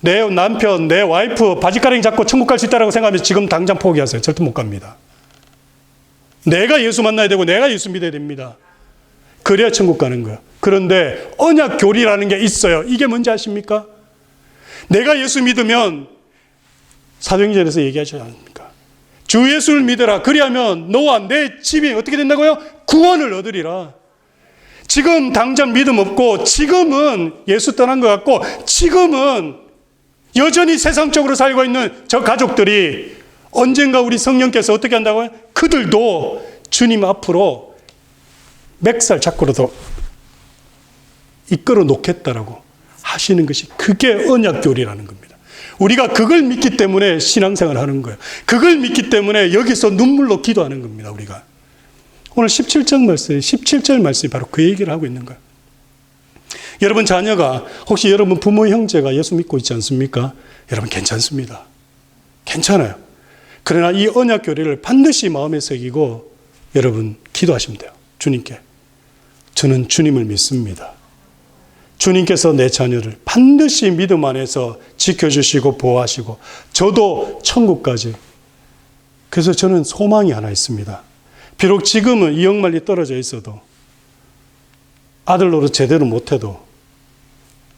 내 남편, 내 와이프 바지가랑이 잡고 천국 갈 수 있다고 생각하면 지금 당장 포기하세요. 절대 못 갑니다. 내가 예수 만나야 되고 내가 예수 믿어야 됩니다. 그래야 천국 가는 거예요. 그런데 언약 교리라는 게 있어요. 이게 뭔지 아십니까? 내가 예수 믿으면 사도행전에서 얘기하지 않습니까? 주 예수를 믿어라. 그리하면 너와 내 집이 어떻게 된다고요? 구원을 얻으리라. 지금 당장 믿음 없고 지금은 예수 떠난 것 같고 지금은 여전히 세상적으로 살고 있는 저 가족들이 언젠가 우리 성령께서 어떻게 한다고요? 그들도 주님 앞으로 맥살 잡고라도 이끌어 놓겠다라고 하시는 것이 그게 언약 교리라는 겁니다. 우리가 그걸 믿기 때문에 신앙생활을 하는 거예요. 그걸 믿기 때문에 여기서 눈물로 기도하는 겁니다. 우리가 오늘 17절 말씀이 바로 그 얘기를 하고 있는 거예요. 여러분 자녀가 혹시 여러분 부모 형제가 예수 믿고 있지 않습니까? 여러분 괜찮습니다. 괜찮아요. 그러나 이 언약 교리를 반드시 마음에 새기고 여러분 기도하시면 돼요. 주님께 저는 주님을 믿습니다. 주님께서 내 자녀를 반드시 믿음 안에서 지켜주시고 보호하시고 저도 천국까지. 그래서 저는 소망이 하나 있습니다. 비록 지금은 이역만리 떨어져 있어도 아들 노릇 제대로 못해도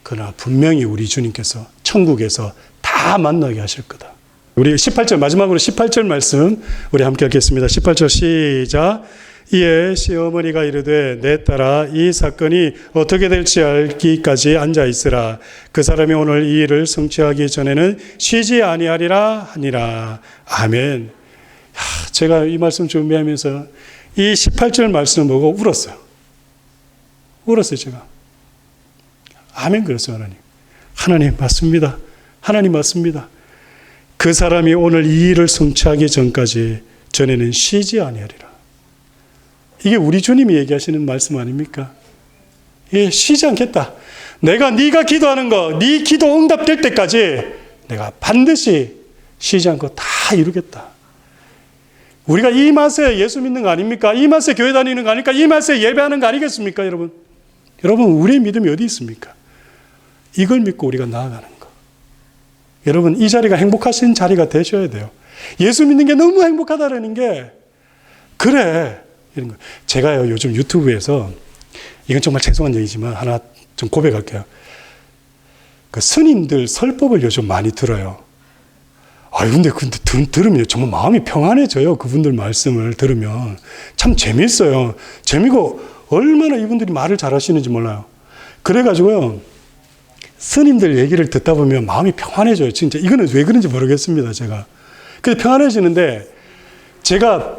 그러나 분명히 우리 주님께서 천국에서 다 만나게 하실 거다. 우리 18절 마지막으로 18절 말씀 우리 함께 읽겠습니다. 18절 시작. 이에 시어머니가 이르되 내 딸아 이 사건이 어떻게 될지 알기까지 앉아 있으라. 그 사람이 오늘 이 일을 성취하기 전에는 쉬지 아니하리라 하니라. 아멘. 제가 이 말씀 준비하면서 이 18절 말씀을 보고 울었어요. 제가. 아멘 그랬어요. 하나님 맞습니다. 하나님 맞습니다. 그 사람이 오늘 이 일을 성취하기 전까지 전에는 쉬지 아니하리라. 이게 우리 주님이 얘기하시는 말씀 아닙니까? 예, 쉬지 않겠다. 네가 기도하는 거, 네 기도 응답될 때까지 내가 반드시 쉬지 않고 다 이루겠다. 우리가 이 맛에 예수 믿는 거 아닙니까? 이 맛에 교회 다니는 거 아닙니까? 이 맛에 예배하는 거 아니겠습니까, 여러분? 여러분, 우리의 믿음이 어디 있습니까? 이걸 믿고 우리가 나아가는 거. 여러분, 이 자리가 행복하신 자리가 되셔야 돼요. 예수 믿는 게 너무 행복하다라는 게 그래. 이런 거. 제가요, 요즘 유튜브에서 이건 정말 죄송한 얘기지만 하나 좀 고백할게요. 그 스님들 설법을 요즘 많이 들어요. 근데 들으면 정말 마음이 평안해져요. 그분들 말씀을 들으면. 참 재밌어요. 재미고 얼마나 이분들이 말을 잘하시는지 몰라요. 그래가지고요, 스님들 얘기를 듣다 보면 마음이 평안해져요. 진짜. 이거는 왜 그런지 모르겠습니다, 제가. 근데 평안해지는데, 제가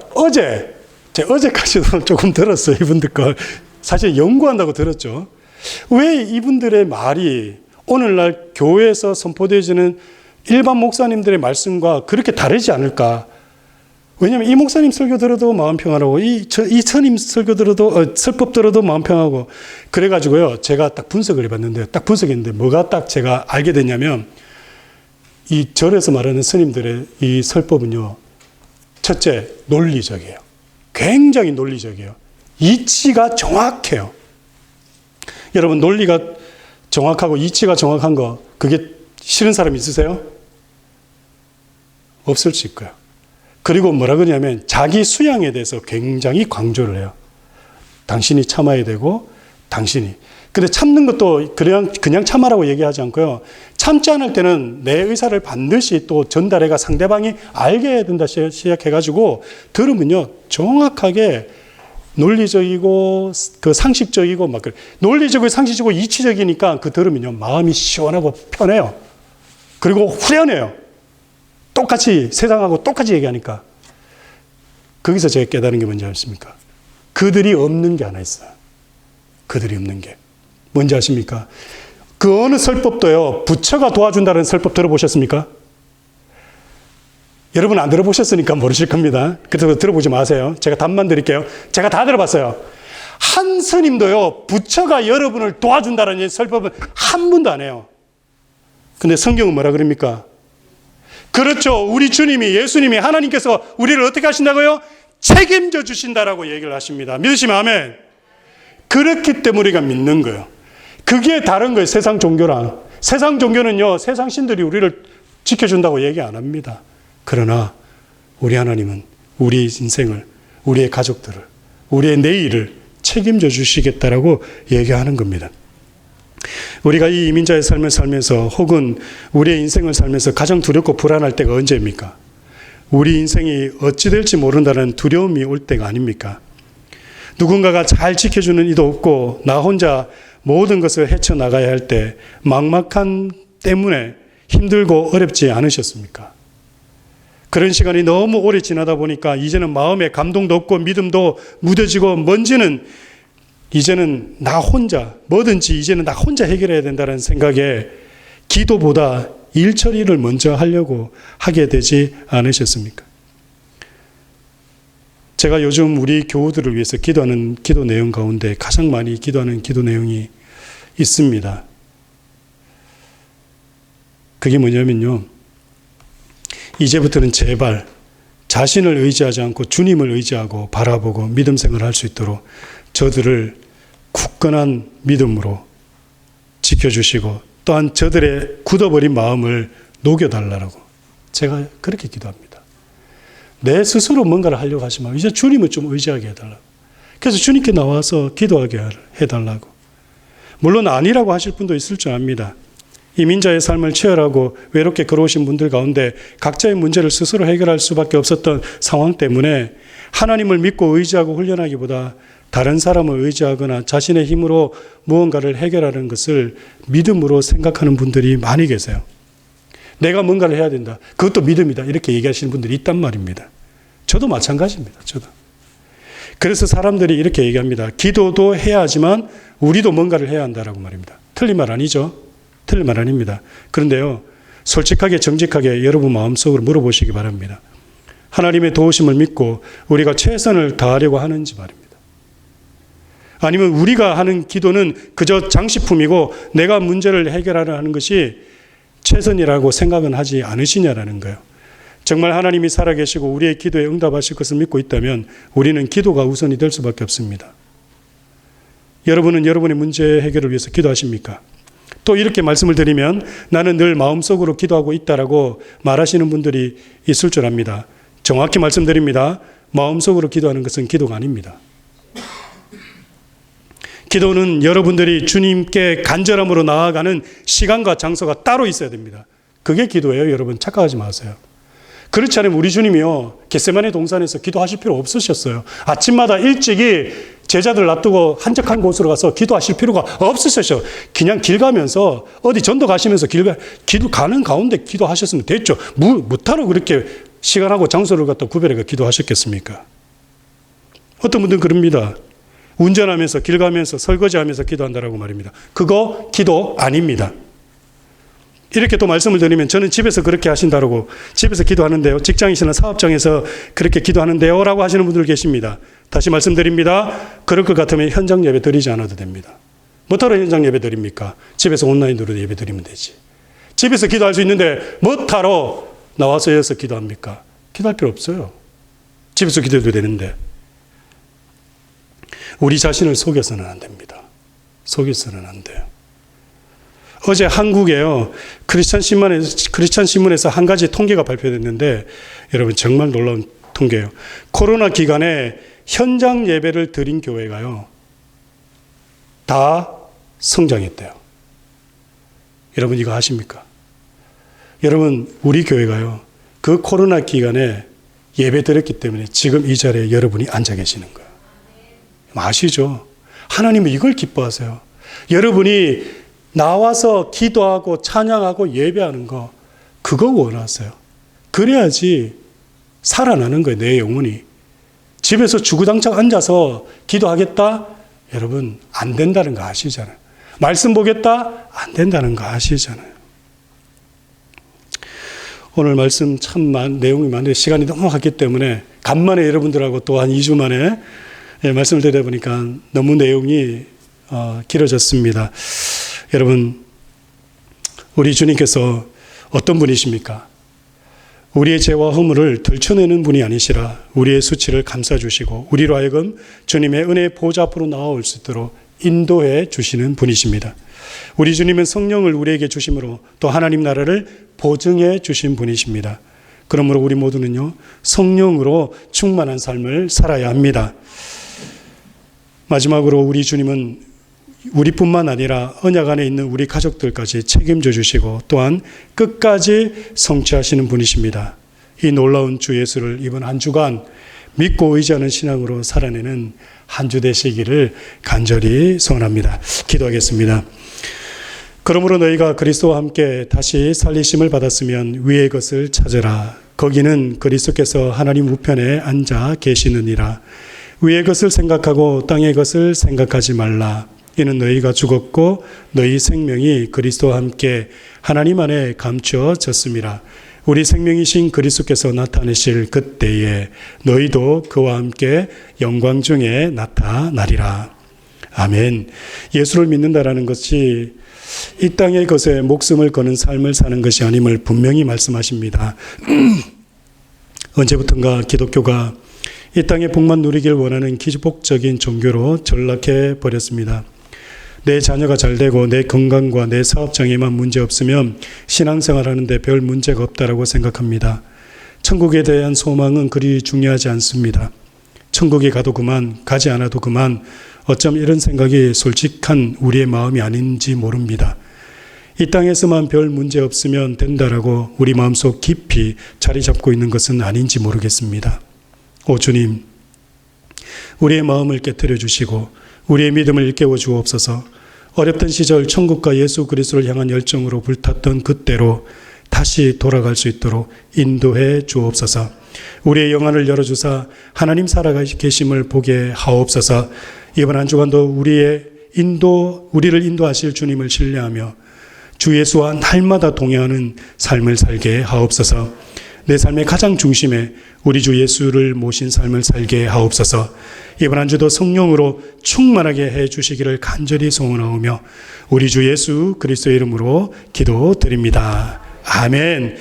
어제까지도 조금 들었어요. 이분들 걸. 사실 연구한다고 들었죠. 왜 이분들의 말이 오늘날 교회에서 선포되어지는 일반 목사님들의 말씀과 그렇게 다르지 않을까? 왜냐하면 이 목사님 설교 들어도 마음 평안하고 이 스님 설교 들어도 설법 들어도 마음 평안하고 그래가지고요 제가 딱 분석을 해봤는데 딱 분석했는데 뭐가 딱 제가 알게 됐냐면 이 절에서 말하는 스님들의 이 설법은요 첫째 논리적이에요. 굉장히 논리적이에요. 이치가 정확해요. 여러분 논리가 정확하고 이치가 정확한 거 그게 싫은 사람 있으세요? 없을 수 있고요. 그리고 뭐라 그러냐면 자기 수양에 대해서 굉장히 강조를 해요. 당신이 참아야 되고 당신이. 근데 참는 것도 그냥 참아라고 얘기하지 않고요. 참지 않을 때는 내 의사를 반드시 또 전달해가 상대방이 알게 해야 된다 시작해가지고 들으면요. 정확하게 논리적이고 그 상식적이고 막 그래. 논리적이고 상식적이고 이치적이니까 그 들으면요. 마음이 시원하고 편해요. 그리고 후련해요. 똑같이 세상하고 똑같이 얘기하니까 거기서 제가 깨달은 게 뭔지 아십니까? 그들이 없는 게 하나 있어요. 그들이 없는 게 뭔지 아십니까? 그 어느 설법도요 부처가 도와준다는 설법 들어보셨습니까? 여러분 안 들어보셨으니까 모르실 겁니다. 그래서 들어보지 마세요. 제가 답만 드릴게요. 제가 다 들어봤어요. 한 스님도요 부처가 여러분을 도와준다는 설법은 한 번도 안 해요. 근데 성경은 뭐라 그럽니까? 그렇죠. 우리 주님이 예수님이 하나님께서 우리를 어떻게 하신다고요? 책임져 주신다라고 얘기를 하십니다. 믿으시면 아멘. 그렇기 때문에 우리가 믿는 거예요. 그게 다른 거예요. 세상 종교랑. 세상 종교는요. 세상 신들이 우리를 지켜준다고 얘기 안 합니다. 그러나 우리 하나님은 우리 인생을 우리의 가족들을 우리의 내일을 책임져 주시겠다라고 얘기하는 겁니다. 우리가 이 이민자의 삶을 살면서 혹은 우리의 인생을 살면서 가장 두렵고 불안할 때가 언제입니까? 우리 인생이 어찌 될지 모른다는 두려움이 올 때가 아닙니까? 누군가가 잘 지켜주는 이도 없고 나 혼자 모든 것을 헤쳐나가야 할 때 막막한 때문에 힘들고 어렵지 않으셨습니까? 그런 시간이 너무 오래 지나다 보니까 이제는 마음에 감동도 없고 믿음도 무뎌지고 뭔지는 이제는 나 혼자 뭐든지 이제는 나 혼자 해결해야 된다는 생각에 기도보다 일 처리를 먼저 하려고 하게 되지 않으셨습니까? 제가 요즘 우리 교우들을 위해서 기도하는 기도 내용 가운데 가장 많이 기도하는 기도 내용이 있습니다. 그게 뭐냐면요. 이제부터는 제발 자신을 의지하지 않고 주님을 의지하고 바라보고 믿음 생활을 할 수 있도록 저들을 굳건한 믿음으로 지켜주시고 또한 저들의 굳어버린 마음을 녹여달라고 제가 그렇게 기도합니다. 내 스스로 뭔가를 하려고 하지 말고 이제 주님을 좀 의지하게 해달라고. 그래서 주님께 나와서 기도하게 해달라고. 물론 아니라고 하실 분도 있을 줄 압니다. 이민자의 삶을 치열하고 외롭게 걸어오신 분들 가운데 각자의 문제를 스스로 해결할 수밖에 없었던 상황 때문에 하나님을 믿고 의지하고 훈련하기보다 다른 사람을 의지하거나 자신의 힘으로 무언가를 해결하는 것을 믿음으로 생각하는 분들이 많이 계세요. 내가 뭔가를 해야 된다. 그것도 믿음이다. 이렇게 얘기하시는 분들이 있단 말입니다. 저도 마찬가지입니다. 저도. 그래서 사람들이 이렇게 얘기합니다. 기도도 해야 하지만 우리도 뭔가를 해야 한다라고 말입니다. 틀린 말 아니죠? 틀린 말 아닙니다. 그런데요. 솔직하게 정직하게 여러분 마음속으로 물어보시기 바랍니다. 하나님의 도우심을 믿고 우리가 최선을 다하려고 하는지 말입니다. 아니면 우리가 하는 기도는 그저 장식품이고 내가 문제를 해결하려 하는 것이 최선이라고 생각은 하지 않으시냐라는 거예요. 정말 하나님이 살아계시고 우리의 기도에 응답하실 것을 믿고 있다면 우리는 기도가 우선이 될 수밖에 없습니다. 여러분은 여러분의 문제 해결을 위해서 기도하십니까? 또 이렇게 말씀을 드리면 나는 늘 마음속으로 기도하고 있다라고 말하시는 분들이 있을 줄 압니다. 정확히 말씀드립니다. 마음속으로 기도하는 것은 기도가 아닙니다. 기도는 여러분들이 주님께 간절함으로 나아가는 시간과 장소가 따로 있어야 됩니다. 그게 기도예요. 여러분 착각하지 마세요. 그렇지 않으면 우리 주님이요. 겟세마네 동산에서 기도하실 필요 없으셨어요. 아침마다 일찍이 제자들 놔두고 한적한 곳으로 가서 기도하실 필요가 없으셨어요. 그냥 길 가면서 어디 전도 가시면서 기도 가는 가운데 기도하셨으면 됐죠. 무타로 그렇게 시간하고 장소를 갖다 구별해서 기도하셨겠습니까? 어떤 분들은 그럽니다. 운전하면서 길 가면서 설거지하면서 기도한다라고 말입니다. 그거 기도 아닙니다. 이렇게 또 말씀을 드리면 저는 집에서 그렇게 하신다라고, 집에서 기도하는데요, 직장이시나 사업장에서 그렇게 기도하는데요 라고 하시는 분들 계십니다. 다시 말씀드립니다. 그럴 것 같으면 현장 예배 드리지 않아도 됩니다. 뭐하러 현장 예배 드립니까? 집에서 온라인으로 예배 드리면 되지. 집에서 기도할 수 있는데 뭐하러 나와서 여기서 기도합니까? 기도할 필요 없어요. 집에서 기도해도 되는데. 우리 자신을 속여서는 안 됩니다. 속여서는 안 돼요. 어제 한국에요, 크리스찬 신문에서 한 가지 통계가 발표됐는데, 여러분 정말 놀라운 통계예요. 코로나 기간에 현장 예배를 드린 교회가요, 다 성장했대요. 여러분 이거 아십니까? 여러분 우리 교회가요, 그 코로나 기간에 예배 드렸기 때문에 지금 이 자리에 여러분이 앉아 계시는 거예요. 아시죠? 하나님은 이걸 기뻐하세요. 여러분이 나와서 기도하고 찬양하고 예배하는 거, 그거 원하세요. 그래야지 살아나는 거예요, 내 영혼이. 집에서 주구장창 앉아서 기도하겠다? 여러분 안 된다는 거 아시잖아요. 말씀 보겠다? 안 된다는 거 아시잖아요. 오늘 말씀 참 내용이 많은데 시간이 너무 갔기 때문에 간만에 여러분들하고 또 한 2주 만에 말씀을 드려보니까 너무 내용이 길어졌습니다. 여러분, 우리 주님께서 어떤 분이십니까? 우리의 죄와 허물을 들춰내는 분이 아니시라 우리의 수치를 감싸주시고 우리로 하여금 주님의 은혜의 보좌 앞으로 나아올 수 있도록 인도해 주시는 분이십니다. 우리 주님은 성령을 우리에게 주심으로 또 하나님 나라를 보증해 주신 분이십니다. 그러므로 우리 모두는요, 성령으로 충만한 삶을 살아야 합니다. 마지막으로 우리 주님은 우리뿐만 아니라 언약 안에 있는 우리 가족들까지 책임져 주시고 또한 끝까지 성취하시는 분이십니다. 이 놀라운 주 예수를 이번 한 주간 믿고 의지하는 신앙으로 살아내는 한 주 되시기를 간절히 소원합니다. 기도하겠습니다. 그러므로 너희가 그리스도와 함께 다시 살리심을 받았으면 위의 것을 찾으라. 거기는 그리스도께서 하나님 우편에 앉아 계시느니라. 위의 것을 생각하고 땅의 것을 생각하지 말라. 이는 너희가 죽었고 너희 생명이 그리스도와 함께 하나님 안에 감추어졌음이라. 우리 생명이신 그리스도께서 나타내실 그때에 너희도 그와 함께 영광 중에 나타나리라. 아멘. 예수를 믿는다라는 것이 이 땅의 것에 목숨을 거는 삶을 사는 것이 아님을 분명히 말씀하십니다. 언제부턴가 기독교가 이 땅의 복만 누리길 원하는 기복적인 종교로 전락해 버렸습니다. 내 자녀가 잘 되고 내 건강과 내 사업장에만 문제 없으면 신앙생활 하는데 별 문제가 없다라고 생각합니다. 천국에 대한 소망은 그리 중요하지 않습니다. 천국에 가도 그만, 가지 않아도 그만, 어쩜 이런 생각이 솔직한 우리의 마음이 아닌지 모릅니다. 이 땅에서만 별 문제 없으면 된다라고 우리 마음속 깊이 자리 잡고 있는 것은 아닌지 모르겠습니다. 오 주님, 우리의 마음을 깨트려 주시고 우리의 믿음을 일깨워 주옵소서. 어렵던 시절 천국과 예수 그리스도를 향한 열정으로 불탔던 그때로 다시 돌아갈 수 있도록 인도해 주옵소서. 우리의 영안을 열어주사 하나님 살아계심을 보게 하옵소서. 이번 한 주간도 우리를 인도하실 주님을 신뢰하며 주 예수와 날마다 동행하는 삶을 살게 하옵소서. 내 삶의 가장 중심에 우리 주 예수를 모신 삶을 살게 하옵소서. 이번 한 주도 성령으로 충만하게 해 주시기를 간절히 소원하오며 우리 주 예수 그리스도의 이름으로 기도드립니다. 아멘.